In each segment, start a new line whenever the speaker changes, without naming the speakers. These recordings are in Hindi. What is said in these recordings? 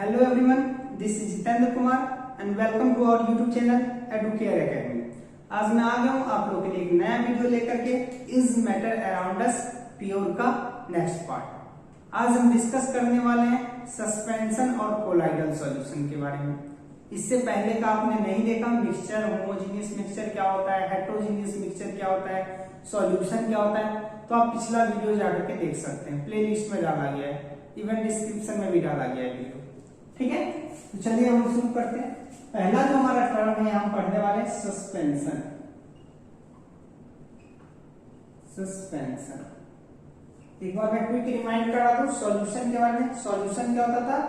Hello everyone, this is Jitendra Kumar and welcome to our YouTube channel Educare Academy. आज मैं आ गया हूँ आप लोगों के लिए एक नया वीडियो लेकर के is matter around us pure का नेक्स्ट पार्ट। आज हम डिस्कस करने वाले हैं सस्पेंशन और कोलाइडल सॉल्यूशन के बारे में। इससे पहले का आपने नहीं देखा मिक्सचर, होमोजीनियस मिक्सचर क्या होता है, हेट्रोजीनियस मिक्सचर क्या होता है, सॉल्यूशन क्या होता है, तो आप पिछला वीडियो जाकर के देख सकते हैं। प्ले लिस्ट में डाला गया है, इवन डिस्क्रिप्शन में भी डाला गया है वीडियो। ठीक है, तो चलिए हम शुरू करते हैं। पहला जो हमारा टर्म है हम पढ़ने वाले सस्पेंशन। सस्पेंशन एक बार मैं क्विक रिमाइंड करा दूं सॉल्यूशन के बारे में। सॉल्यूशन क्या होता था?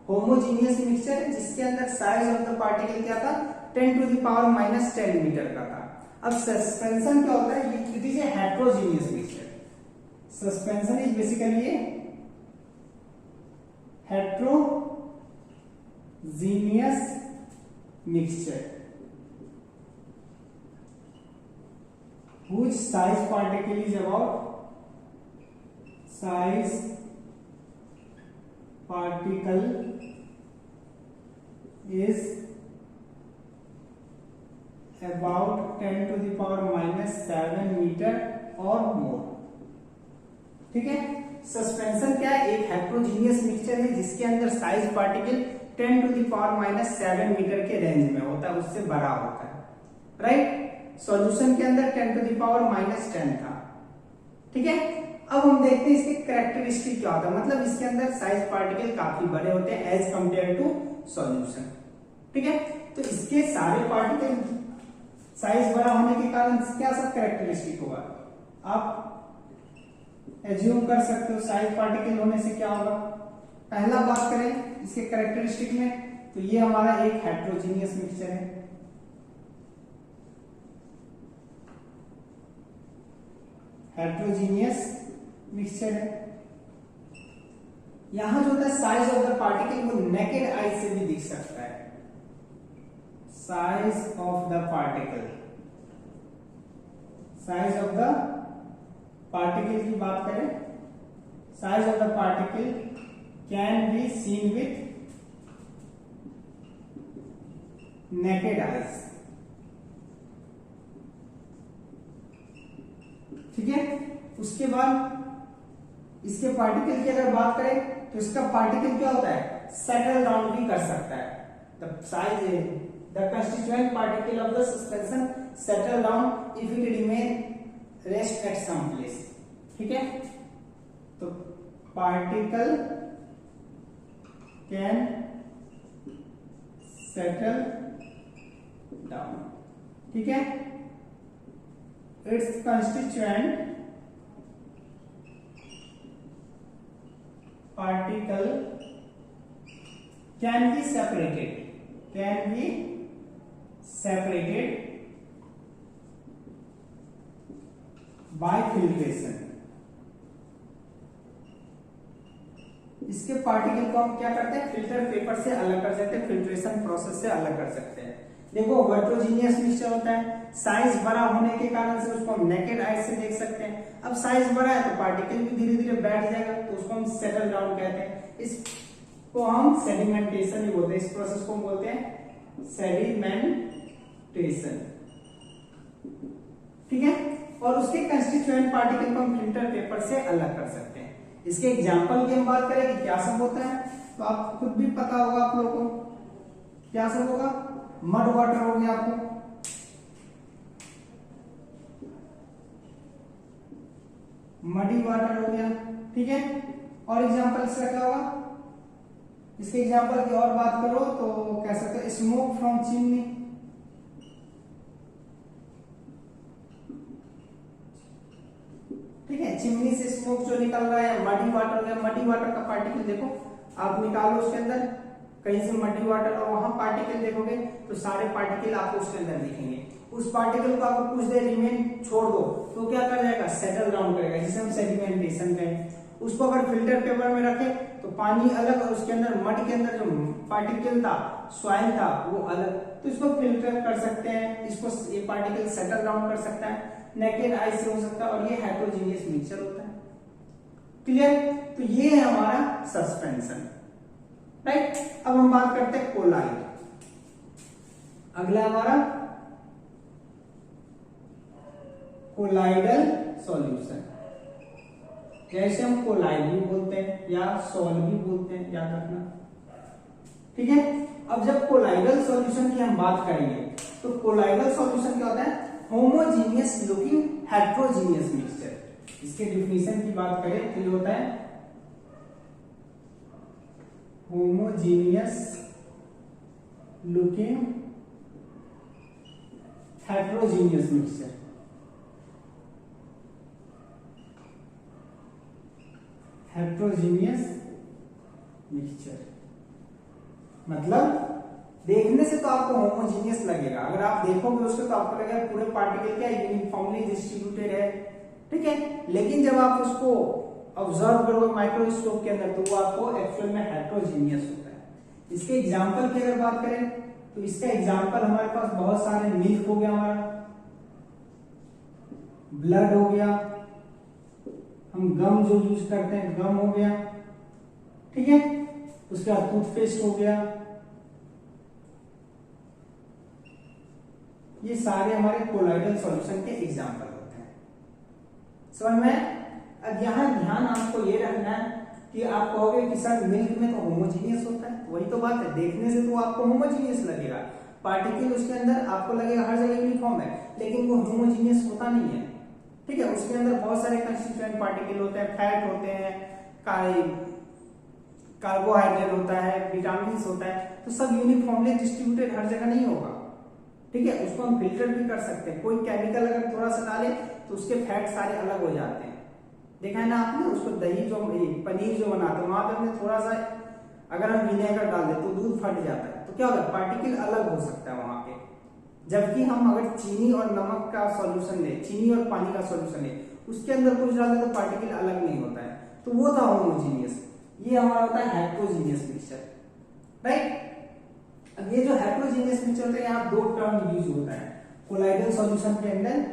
होमोजीनियस मिक्सचर जिसके अंदर साइज ऑफ द पार्टिकल क्या था? 10 टू द पावर -10 मीटर का था। अब सस्पेंशन क्या होता है? It is a heterogeneous mixture. Suspension is basically heterogeneous mixture whose size particle is about 10 to the power -7 metre और मोर। ठीक है, सस्पेंशन क्या है? एक हेट्रोजीनियस मिक्सचर है जिसके अंदर size particle 10 to the power -7 metre के रेंज में होता है, उससे बड़ा होता है। राइट, सॉल्यूशन के अंदर 10 टू द पावर -10 था। ठीक है, अब हम देखते हैं इसके कैरेक्टरिस्टिक क्या होता है। मतलब इसके अंदर साइज पार्टिकल काफी बड़े होते हैं एज कंपेयर टू सॉल्यूशन। ठीक है, तो इसके सारे पार्टिकल साइज बड़ा होने के कारण क्या सब कैरेक्टरिस्टिक होगा आप एज्यूम कर सकते हो। साइज पार्टिकल होने से क्या होगा? पहला बात करें इसके कैरेक्टरिस्टिक में, तो ये हमारा एक हेट्रोजीनियस मिक्सचर है। हेट्रोजीनियस मिक्सचर है। यहां जो होता है साइज ऑफ द पार्टिकल वो नेकेड आई से भी दिख सकता है। Size of the particle, size of the particle की बात करें, size of the particle can be seen with naked eyes. ठीक है, उसके बाद इसके पार्टिकल की अगर बात करें तो इसका पार्टिकल क्या होता है? सेटल डाउन भी कर सकता है। The size the constituent particle of the suspension settle down if it remain rest at some place. ठीक है, तो पार्टिकल कैन सेटल डाउन। ठीक है, it's constituent particle can be separated by filtration। इसके पार्टिकल को हम क्या करते हैं? फिल्टर पेपर से अलग कर सकते हैं, फिल्ट्रेशन प्रोसेस से अलग कर सकते हैं। देखो हेट्रोजीनियस मिक्सचर होता है, साइज बड़ा होने के कारण से उसको हम नेकेड आई से देख सकते हैं। अब साइज बड़ा है तो पार्टिकल भी धीरे धीरे बैठ जाएगा, तो उसको हम सेटल डाउन कहते हैं। इसको हम सेडिमेंटेशन भी बोलते हैं। इस प्रोसेस को हम बोलते हैं सेडिमेंटेशन। ठीक है, और उसके कंस्टिट्यूएंट पार्टिकल को हम फिल्टर पेपर से अलग कर सकते हैं। इसके एग्जाम्पल की हम बात करें कि क्या सब होता है, तो आप खुद भी पता होगा आप लोगों को क्या सब होगा। मड वाटर हो गया, आपको मडी वाटर हो गया। ठीक है, और एग्जाम्पल इसका क्या होगा? इसके एग्जाम्पल की और बात करो तो कह सकते हैं स्मोक फ्रॉम चिमनी। ठीक है, चिमनी से स्मोक जो निकल रहा है। मडी वाटर हो गया, मडी वाटर का पार्टिकल देखो आप निकालो उसके अंदर कहीं से मडी वाटर और वहां पार्टिकल देखोगे तो सारे पार्टिकल आपको उसके अंदर दिखेंगे। उस पार्टिकल को आपको कुछ देर रिमेन छोड़ दो तो क्या कर जाएगा? सेटल डाउन करेगा, जिसे हम सेडिमेंटेशन कहें। उसको अगर फिल्टर पेपर में रखें तो पानी अलग और उसके अंदर मड के अंदर जो पार्टिकल था, सॉइल था, वो अलग। तो इसको फिल्टर कर सकते हैं, इसको ये पार्टिकल सेटल डाउन कर सकता है, नेकेड आई से हो सकता है, और ये हेट्रोजीनियस मिक्सचर होता है। क्लियर? तो ये है हमारा सस्पेंशन। राइट। अब हम बात करते हैं कोलाइड। अगला हमारा कोलाइडल सॉल्यूशन। जैसे हम कोलाइड भी बोलते हैं या सॉल भी बोलते हैं, याद रखना, ठीक है। अब जब कोलाइडल सॉल्यूशन की हम बात करेंगे तो कोलाइडल सॉल्यूशन क्या होता है? Homogeneous looking heterogeneous mixture. इसके डिफिनीशन की बात करें तो ये होता है homogeneous looking heterogeneous mixture. Heterogeneous mixture मतलब देखने से तो आपको होमोजीनियस लगेगा, अगर आप देखोगे उसको तो आपको लगेगा पूरे पार्टिकल क्या यूनिफॉर्मली डिस्ट्रीब्यूटेड है, ठीक है। लेकिन जब आप उसको ऑब्जर्व करोगे माइक्रोस्कोप के अंदर तो वो आपको एक्चुअल में हेट्रोजीनियस होता है। इसके एग्जांपल की अगर बात करें तो इसका एग्जांपल हमारे पास बहुत सारे, मिल्क हो गया हमारा, ब्लड हो गया, हम गम जो यूज करते हैं गम हो गया, ठीक है। उसके बाद टूथपेस्ट हो गया, ये सारे हमारे कोलाइडल सॉल्यूशन के एग्जांपल होते हैं, समझ में। अब यहाँ ध्यान आपको ये रखना है कि आप कहोगे कि सर मिल्क में तो होमोजीनियस होता है, वही तो बात है, देखने से तो आपको होमोजीनियस लगेगा, पार्टिकल उसके अंदर आपको लगेगा हर जगह यूनिफॉर्म है, लेकिन वो होमोजीनियस होता नहीं है, ठीक है। उसके अंदर बहुत सारे कंस्टिट्यूएंट पार्टिकल होते हैं, फैट होते हैं, कार्बोहाइड्रेट होता है, विटामिन होता है, तो सब यूनिफॉर्मली डिस्ट्रीब्यूटेड हर जगह नहीं होगा, ठीक है। उसको हम फिल्टर भी कर सकते हैं, कोई केमिकल अगर थोड़ा सा डाले तो उसके फैट सारे अलग हो जाते हैं, देखा है ना आपने। उसको दही जो पनीर जो बनाते हैं वहां पे हमने थोड़ा सा अगर हम विनेगर डाल दे तो दूध फट जाता है, तो क्या होगा पार्टिकल अलग हो सकता है वहां पे। जबकि हम अगर चीनी और नमक का सॉल्यूशन ले, चीनी और पानी का सॉल्यूशन ले, उसके अंदर कुछ डाल दे तो पार्टिकल अलग नहीं होता है, तो वो था होमोजीनियस। ये हमारा होता है हेट्रोजीनियस मिक्सचर, राइट। अब ये जो हेट्रोजीनियस मिक्सचर होता है यहाँ दो टर्म यूज होता है कोलाइडल सॉल्यूशन के अंदर।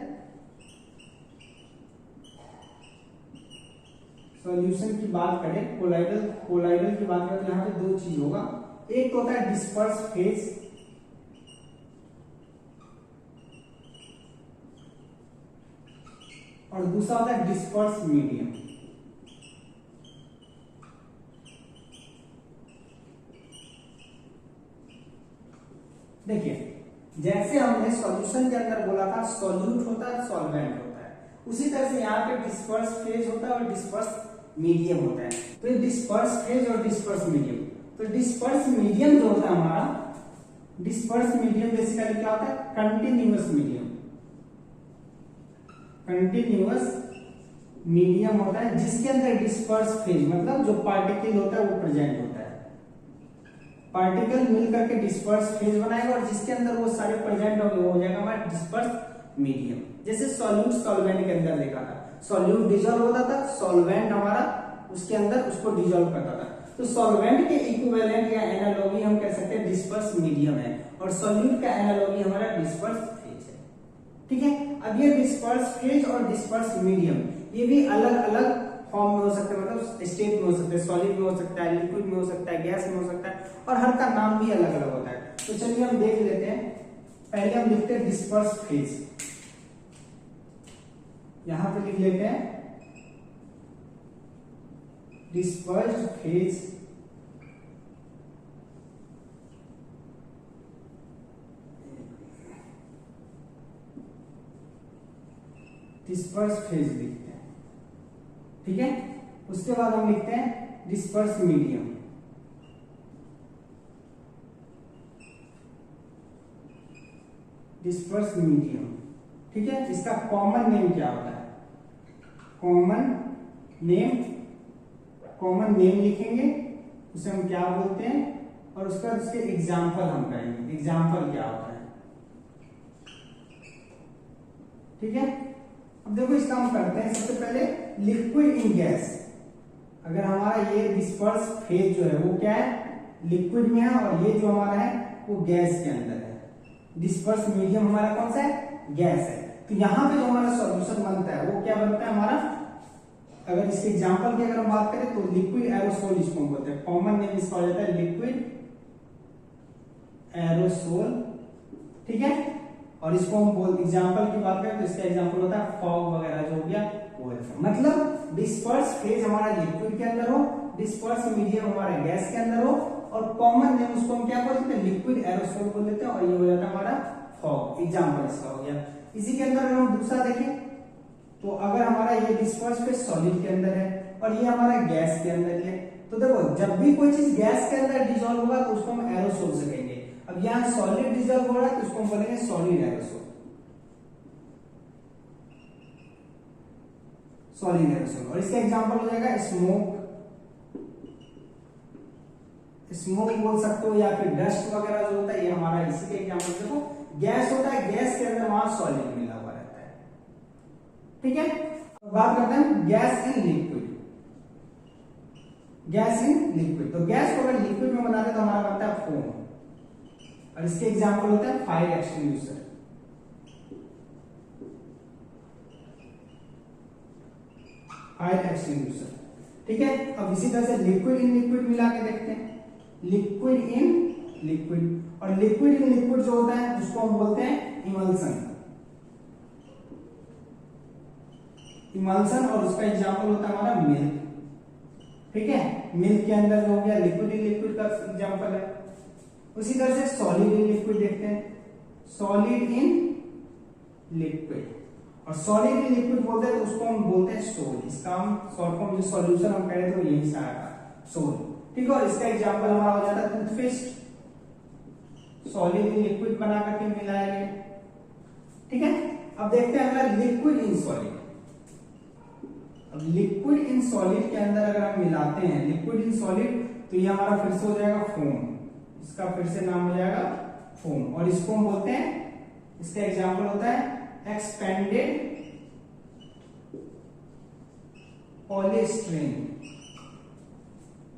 सॉल्यूशन की बात करें, कोलाइडल की बात करें तो यहाँ पे दो चीज होगा, एक तो होता है डिस्पर्स फेज, और दूसरा होता है डिस्पर्स मीडियम। देखिए जैसे हमने सॉल्यूशन के अंदर बोला था सॉल्यूट होता है, सॉल्वेंट होता है, उसी तरह से यहाँ पे डिस्पर्स फेज होता है और डिस्पर्स मीडियम होता है। तो ये डिस्पर्स फेज और डिस्पर्स मीडियम, तो डिस्पर्स मीडियम जो होता है हमारा, डिस्पर्स मीडियम बेसिकली क्या होता है? कंटिन्यूअस मीडियम, कंटिन्यूअस मीडियम होता है जिसके अंदर डिस्पर्स फेज मतलब जो पार्टिकल होता है वो प्रेजेंट होता है। पार्टिकल मिल करके डिस्पर्स फेज बनाएगा और जिसके अंदर वो सारे प्रेजेंट होंगे वो हो जाएगा हमारा डिस्पर्स मीडियम। जैसे सॉल्यूट सॉल्वेंट के अंदर देखा था, सॉल्यूट डिजोल्व होता था, सॉल्वेंट हमारा उसके अंदर उसको डिजोल्व करता था। तो सॉल्वेंट के इक्विवेलेंट या एनालॉगी हम कह सकते हैं डिस्पर्स मीडियम है, और सॉल्यूट का एनालॉगी हमारा डिस्पर्स फेज है, ठीक है। अब ये डिस्पर्स फेज और डिस्पर्स मीडियम ये भी अलग अलग फॉर्म में हो सकते हैं, मतलब स्टेट में हो सकते हैं, सॉलिड में हो सकता है, लिक्विड में हो सकता है, गैस में हो सकता है, और हर का नाम भी अलग अलग होता है। तो चलिए हम देख लेते हैं। पहले हम लिखते हैं डिस्पर्स फेज, यहां पे लिख लेते हैं डिस्पर्स्ड फेज, डिस्पर्स फेज लिखते हैं, ठीक है। उसके बाद हम लिखते हैं डिस्पर्स मीडियम, डिस्पर्स मीडियम, ठीक है। इसका कॉमन नेम क्या होता है? कॉमन नेम लिखेंगे, उसे हम क्या बोलते हैं, और उसके बाद उसके एग्जाम्पल हम करेंगे, एग्जाम्पल क्या होता है, ठीक है। अब देखो इसका हम करते हैं। सबसे पहले लिक्विड इन गैस, अगर हमारा ये डिस्पर्स फेज जो है वो क्या है? लिक्विड में है, और ये जो हमारा है वो गैस के अंदर है। डिस्पर्स मीडियम हमारा कौन सा है? गैस है। तो यहां पे जो हमारा सॉल्यूशन बनता है वो क्या बनता है? हमारा अगर इसके एग्जांपल की अगर हम बात करें तो लिक्विड एरोसोल इसको हम बोलते हैं, कॉमन नेम इसका हो जाता है लिक्विड एरोसोल, ठीक है। और इसको हम एग्जांपल की बात करें तो इसका एग्जांपल होता है फॉग वगैरह जो हो गया वो, मतलब डिस्पर्स फेज हमारा लिक्विड के अंदर हो, डिस्पर्स मीडियम हमारा गैस के अंदर हो, और कॉमन नेम उसको हम क्या बोलते हैं, लिक्विड एरोसोल बोल देते हैं, और ये हो जाता है हमारा फॉग। एग्जांपल इसका हो गया। इसी के अंदर अगर हम दूसरा देखें तो अगर हमारा ये डिस्पर्स फेज सॉलिड के अंदर है और ये हमारा गैस के अंदर है, तो देखो जब भी कोई चीज गैस के अंदर डिसॉल्व होगा तो उसको हम एरोसोल से कहेंगे। अब यहाँ सॉलिड डिसॉल्व हो रहा है तो उसको हम बोलेंगे सॉलिड एरोसोल, सॉलिड एरोसोल। और इसका एग्जांपल हो जाएगा स्मोक, स्मोक बोल सकते हो, या फिर डस्ट वगैरह जो होता है ये हमारा इसी के एग्जांपल। देखो गैस होता है, गैस के अंदर वहां सॉलिड मिला हुआ रहता है, ठीक है। बात करते हैं gas in liquid, gas in liquid. तो गैस को अगर लिक्विड में बनाते तो हमारा बनता है फोम, और इसके एग्जांपल होता है फायर एक्सटिंग्विशर, फायर एक्सटिंग्विशर, ठीक है। अब इसी तरह से लिक्विड इन लिक्विड मिला के देखते हैं, लिक्विड इन लिक्विड। और लिक्विड इन लिक्विड जो होता है उसको हम बोलते हैं इमल्सन, इमल्सन। और उसका एग्जांपल होता है हमारा मिल्क, ठीक है। मिल्क के अंदर जो हो गया लिक्विड इन लिक्विड का एग्जांपल है। उसी तरह से सॉलिड इन लिक्विड देखते हैं, सॉलिड इन लिक्विड। और सॉलिड इन लिक्विड बोलते हैं तो उसको हम बोलते हैं सोल। इसका हम शॉर्ट फॉर्म जो सॉल्यूशन हम कह रहे थे यही से आया सोल, ठीक है। और इसका एग्जांपल हमारा हो जाता है टूथपेस्ट, सॉलिड इन लिक्विड बना करके मिलाया गया, ठीक है। अब देखते हैं अगर लिक्विड इन सॉलिड, अब लिक्विड इन सॉलिड के अंदर अगर हम मिलाते हैं लिक्विड इन सॉलिड तो ये हमारा फिर से हो जाएगा फोम, इसका फिर से नाम हो जाएगा फोम। और इसको हम बोलते हैं, इसका एग्जांपल होता है एक्सपेंडेड पॉलीस्टीरीन,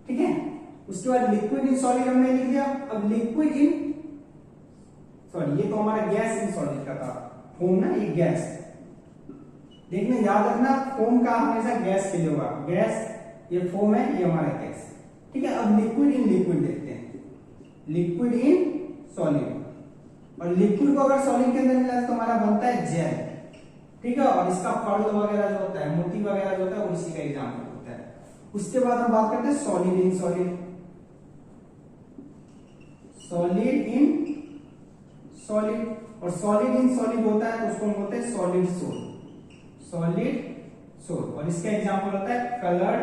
ठीक है। उसके बाद लिक्विड इन सॉलिड हमने लिख दिया। अब लिक्विड इन सॉरी, ये तो हमारा गैस इन सॉलिड का था, फोम ना, ये गैस। देखना याद रखना फोम का हमेशा गैस के लिए होगा, गैस ये फोम है, ये हमारा गैस, ठीक है। अब लिक्विड इन लिक्विड देखते हैं, लिक्विड इन सॉलिड। और लिक्विड को अगर सॉलिड के अंदर मिला तो हमारा बनता है जेल, ठीक है। और इसका पर्ल वगैरह जो होता है, मोती वगैरह जो होता है वो इसी का एग्जांपल होता है। उसके बाद हम बात करते हैं solid in solid, solid in solid. और सॉलिड इन सॉलिड होता है तो उसको हम बोलते हैं सॉलिड सोल, सॉलिड सोल। और इसका एग्जांपल होता है कलर्ड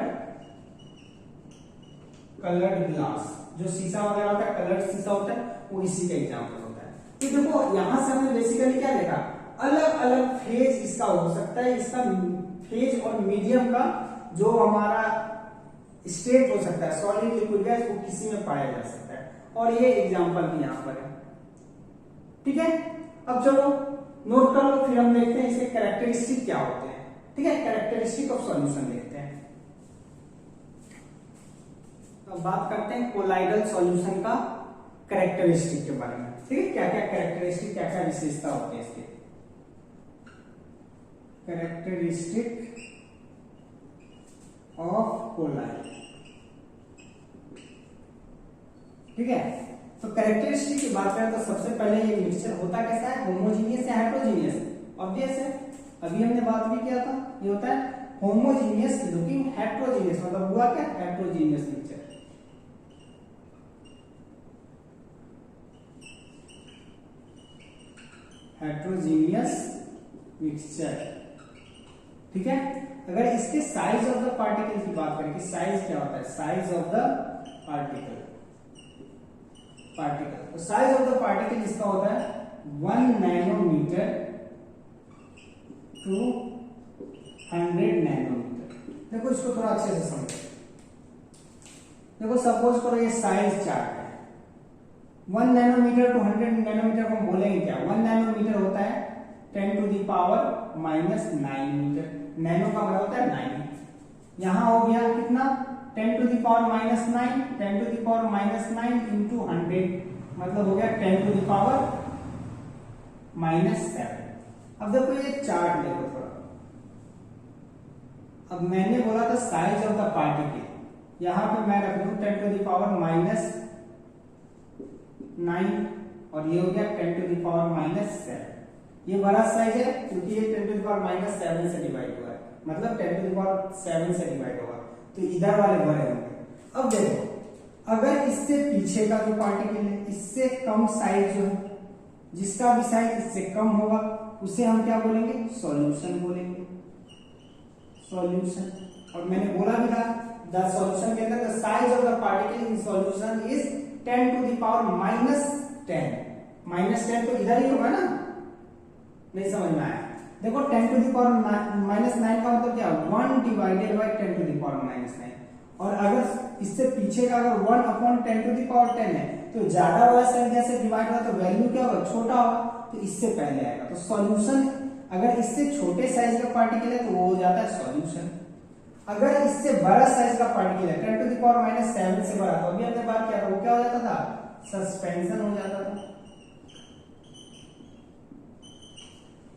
ग्लास, जो शीशा वगैरह होता है, कलर्ड शीशा होता है, वो इसी का एग्जांपल होता है। तो देखो यहां से हमने बेसिकली क्या देखा, अलग अलग फेज इसका हो सकता है, इसका फेज और मीडियम का जो हमारा स्टेट हो सकता है, सॉलिड लिक्विड गैस, वो किसी में पाया जा सकता है। और ये एग्जांपल भी यहां पर है, ठीक है। अब चलो नोट कर लो, फिर हम देखते हैं इसके कैरेक्टरिस्टिक क्या होते हैं, ठीक है। कैरेक्टरिस्टिक ऑफ सॉल्यूशन देखते हैं। अब बात करते हैं कोलाइडल सॉल्यूशन का कैरेक्टरिस्टिक के बारे में, ठीक है। क्या क्या कैरेक्टरिस्टिक, क्या क्या विशेषता होती है इसके। कैरेक्टरिस्टिक ऑफ कोलाइड, ठीक है। तो कैरेक्टरिस्टिक की बात करें तो सबसे पहले ये मिक्सचर होता कैसा है, होमोजीनियस या हेट्रोजीनियस, ऑब्वियस है, अभी हमने बात भी किया था। ये होता है होमोजीनियस लुकिंग हेट्रोजीनियस, मतलब हुआ क्या, हेट्रोजीनियस मिक्सचर। हेट्रोजीनियस मिक्सचर, ठीक है। अगर इसके साइज ऑफ द पार्टिकल की बात करें कि साइज क्या होता है, साइज ऑफ द पार्टिकल, तो साइज ऑफ द पार्टिकल इसका होता है 1 नैनोमीटर टू 100 नैनोमीटर। देखो इसको थोड़ा अच्छे से समझो। देखो सपोज करो ये साइज चार्ट है, 1 नैनोमीटर टू 100 नैनोमीटर को हम बोलेंगे क्या, 1 नैनोमीटर होता है 10 to the power minus 9 metre. Nano का मतलब होता है 9, यहां हो गया कितना, 10 to the power minus 9, 10 to the power minus 9 into 100, मतलब हो गया 10 टू द पावर माइनस 7। अब देखो ये चार्ट देखो थोड़ा, अब मैंने बोला था साइज ऑफ द पार्टिकल, यहां पे मैं रख दूं 10 टू द पावर -9 और ये हो गया 10 टू द पावर -7। ये बड़ा साइज है क्योंकि ये 10 टू द पावर -7 से डिवाइड हुआ है, मतलब 10 टू द पावर 7 से डिवाइड होगा, तो इधर वाले बड़े होंगे। अब देखो अगर इससे पीछे का जो पार्टिकल है इससे कम साइज जो है, जिसका भी साइज इससे कम होगा उसे हम क्या बोलेंगे, सॉल्यूशन बोलेंगे, सॉल्यूशन। और मैंने बोला भी था द सॉल्यूशन के अंदर the size of the particle in solution is 10 to the power -10। -10 तो इधर ही होगा ना, नहीं समझ में आया? देखो 10 टू द पावर -9 का मतलब क्या, 1 divided by 10 to the power -9। और अगर इससे पीछे का अगर 1/10 टू द पावर 10 है तो ज्यादा वाला संख्या से डिवाइड होगा तो वैल्यू क्या होगा, छोटा होगा, तो इससे पहले आएगा। तो सॉल्यूशन अगर इससे छोटे साइज का पार्टिकल है तो वो हो जाता है सॉल्यूशन। अगर इससे बड़ा साइज का पार्टिकल है 10 टू द पावर -7 से बड़ा, तो अभी हमने बात किया था वो क्या हो जाता था, सस्पेंशन हो जाता था।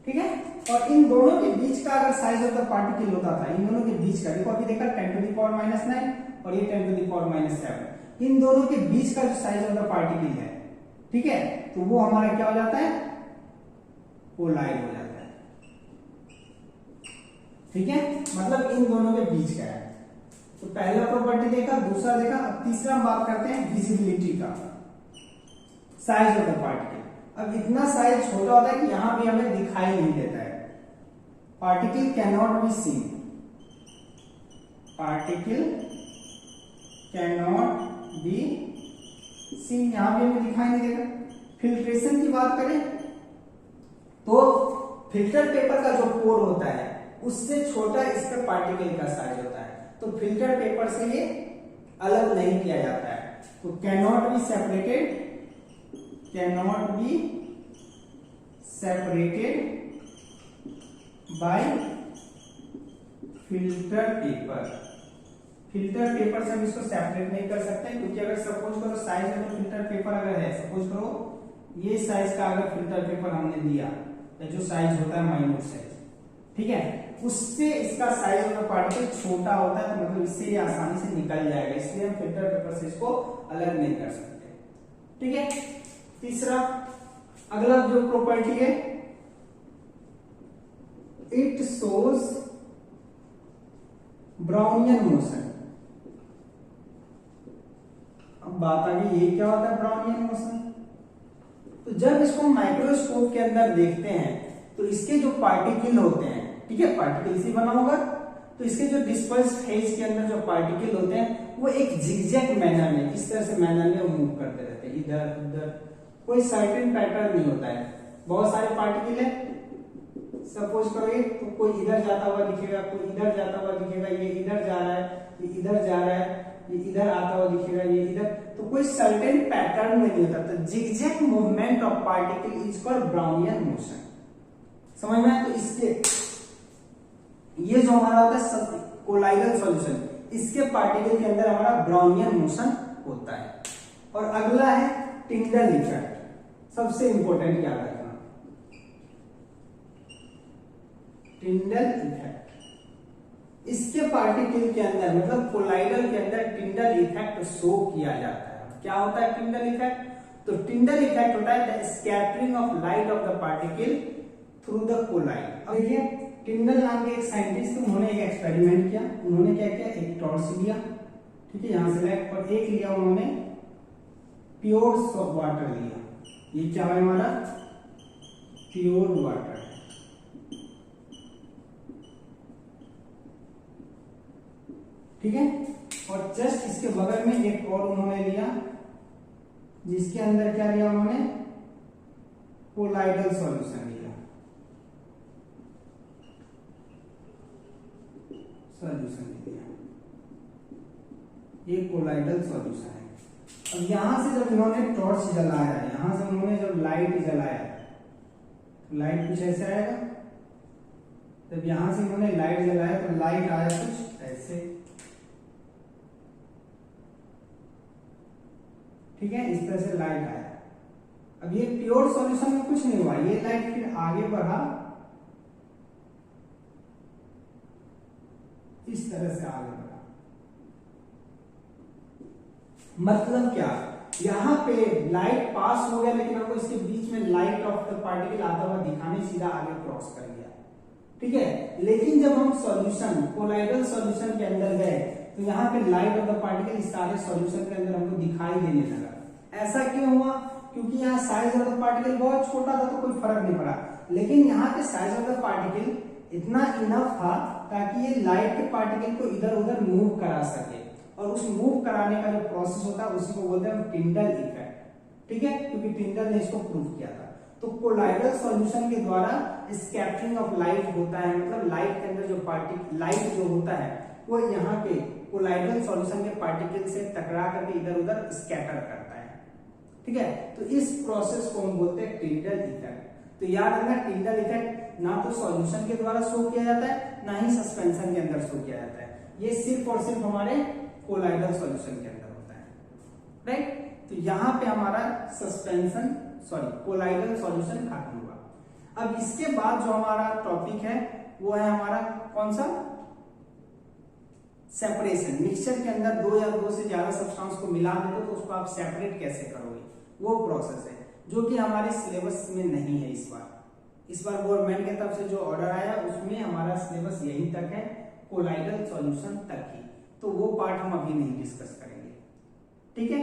ठीक है, और इन दोनों के बीच का अगर साइज ऑफ द पार्टिकल होता था, इन दोनों के बीच का, देखो अभी देखा 10 टू द पावर -9 और ये 10 टू द पावर -7, इन दोनों के बीच का जो साइज ऑफ द पार्टिकल है, ठीक है, तो वो हमारा क्या हो जाता है, कोलाइड हो जाता है। ठीक है, मतलब इन दोनों के बीच का है। तो पहला प्रॉपर्टी देखा, दूसरा देखा, अब तीसरा हम बात करते हैं विजिबिलिटी का, साइज ऑफ द पार्टिकल। अब इतना साइज छोटा होता है कि यहां भी हमें दिखाई नहीं देता है, particle can not be seen, particle can not be seen, यहां भी हमें दिखाई नहीं देगा। फिल्ट्रेशन की बात करें तो फिल्टर पेपर का जो पोर होता है उससे छोटा इसका पार्टिकल का साइज होता है, तो फिल्टर पेपर से ये अलग नहीं किया जाता है। तो can not be separated, cannot be separated by filter paper। Filter paper से हम इसको सेपरेट नहीं कर सकते, क्योंकि अगर सपोज करो साइज में फिल्टर पेपर अगर है, सपोज करो ये साइज का अगर फिल्टर पेपर हमने दिया, तो जो साइज होता है माइन्यूट साइज, ठीक है, उससे इसका साइज ऑफ द पार्टिकल छोटा होता है, तो मतलब इससे ये आसानी से निकल जाएगा, इसलिए हम फिल्टर पेपर से इसको अलग नहीं कर सकते। ठीक है, तीसरा अगला जो प्रॉपर्टी है, इट शोज ब्राउनियन मोशन। अब बात आ गई ये क्या होता है ब्राउनियन मोशन। तो जब इसको माइक्रोस्कोप के अंदर देखते हैं तो इसके जो पार्टिकल होते हैं, ठीक है, पार्टिकल से बना होगा, तो इसके जो डिस्पर्स फेज के अंदर जो पार्टिकल होते हैं वो एक जिगजैग मैनर में, इस तरह से मैनर में मूव करते रहते हैं, इधर उधर, कोई सर्टेन पैटर्न नहीं होता है। बहुत सारे पार्टिकल है, सपोज करो ये, तो कोई इधर जाता हुआ दिखेगा, कोई इधर जाता हुआ दिखेगा, ये इधर जा रहा है, ये इधर जा रहा है, ये इधर आता हुआ दिखेगा, ये इधर, तो कोई सर्टेन पैटर्न में नहीं होता। तो zigzag movement of particle is called Brownian motion. समझ में आया? तो इसके ये जो हमारा होता है कोलाइडल सॉल्यूशन, इसके पार्टिकल के अंदर हमारा ब्राउनियन मोशन होता है। और अगला है टिंडल इफेक्ट, सबसे इंपॉर्टेंट याद रखना, टिंडल इफेक्ट। इसके पार्टिकल के अंदर मतलब कोलाइडल के अंदर टिंडल इफेक्ट शो किया जाता है। क्या होता है टिंडल इफेक्ट? तो टिंडल इफेक्ट होता है the scattering of light of the particle through the colloid. अब देखिए टिंडल नाम के एक साइंटिस्ट, उन्होंने एक एक्सपेरिमेंट किया। उन्होंने क्या किया, एक टॉर्च लिया, ठीक है, यहां से लाइट, और एक लिया उन्होंने प्योर वाटर लिया। ये क्या है हमारा प्योर वाटर, ठीक है। और जस्ट इसके बगल में एक और उन्होंने लिया, जिसके अंदर क्या लिया उन्होंने, कोलाइडल सॉल्यूशन लिया, सॉल्यूशन लिया, ये कोलाइडल सॉल्यूशन है। अब यहां से जब इन्होंने टॉर्च जलाया, यहां से उन्होंने जब लाइट जलाया, लाइट कुछ ऐसे आएगा। जब यहां से इन्होंने लाइट जलाया तो लाइट आया कुछ ऐसे, ठीक है, इस तरह से लाइट आया। अब ये प्योर सॉल्यूशन में कुछ नहीं हुआ, ये लाइट फिर आगे बढ़ा, इस तरह से आगे बढ़ा। मतलब क्या, यहाँ पे लाइट पास हो गया लेकिन हमको इसके बीच में लाइट ऑफ द पार्टिकल आता हुआ दिखाने सीधा आगे क्रॉस कर गया, ठीक है। लेकिन जब हम सॉल्यूशन कोलाइडल सॉल्यूशन के अंदर गए तो यहाँ पे लाइट ऑफ द पार्टिकल इस सारे सॉल्यूशन के अंदर हमको दिखाई देने लगा। ऐसा क्यों हुआ? क्योंकि यहाँ साइज ऑफ द पार्टिकल बहुत छोटा था तो कोई फर्क नहीं पड़ा, लेकिन यहाँ पे साइज ऑफ द पार्टिकल इतना इनफ था ताकि ये लाइट के पार्टिकल को इधर उधर मूव करा सके, और उस मूव कराने का जो प्रोसेस होता है उसी को बोलते हैं टिंडल इफेक्ट, ठीक है, क्योंकि टिंडल ने इसको प्रूव किया था। तो कोलाइडल सॉल्यूशन के द्वारा स्कैटरिंग ऑफ लाइट होता है, मतलब लाइट के अंदर जो पार्टिकल लाइट जो होता है वो यहाँ पे कोलाइडल सॉल्यूशन के पार्टिकल से टकरा करके इधर उधर स्कैटर करता है, ठीक है। तो इस प्रोसेस को हम बोलते हैं टिंडल इफेक्ट। तो याद रखना, टिंडल इफेक्ट ना तो सॉल्यूशन के द्वारा शो किया जाता है ना ही सस्पेंशन के अंदर शो किया जाता है, ये सिर्फ और सिर्फ हमारे कोलाइडल सॉल्यूशन के अंदर होता है, राइट। तो यहाँ पे हमारा सस्पेंशन कोलाइडल सॉल्यूशन खत्म हुआ। अब इसके बाद जो हमारा टॉपिक है वो है हमारा कौन सा, सेपरेशन। मिक्सचर के अंदर दो या दो से ज्यादा सब्सटेंस को मिला देते हो तो उसको आप सेपरेट कैसे करोगे, वो प्रोसेस है जो कि हमारे सिलेबस में नहीं है इस बार गवर्नमेंट की तरफ से जो ऑर्डर आया उसमें हमारा सिलेबस यहीं तक है, कोलाइडल सॉल्यूशन तक ही, तो वो पार्ट हम अभी नहीं डिस्कस करेंगे, ठीक है।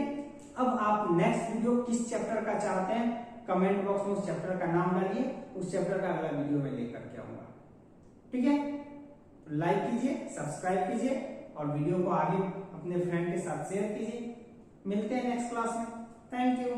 अब आप नेक्स्ट वीडियो किस चैप्टर का चाहते हैं कमेंट बॉक्स में उस चैप्टर का नाम डालिए, उस चैप्टर का अगला वीडियो में लेकर के आऊंगा, ठीक है। लाइक कीजिए, सब्सक्राइब कीजिए और वीडियो को आगे अपने फ्रेंड के साथ शेयर कीजिए। मिलते हैं नेक्स्ट क्लास में। Thank you.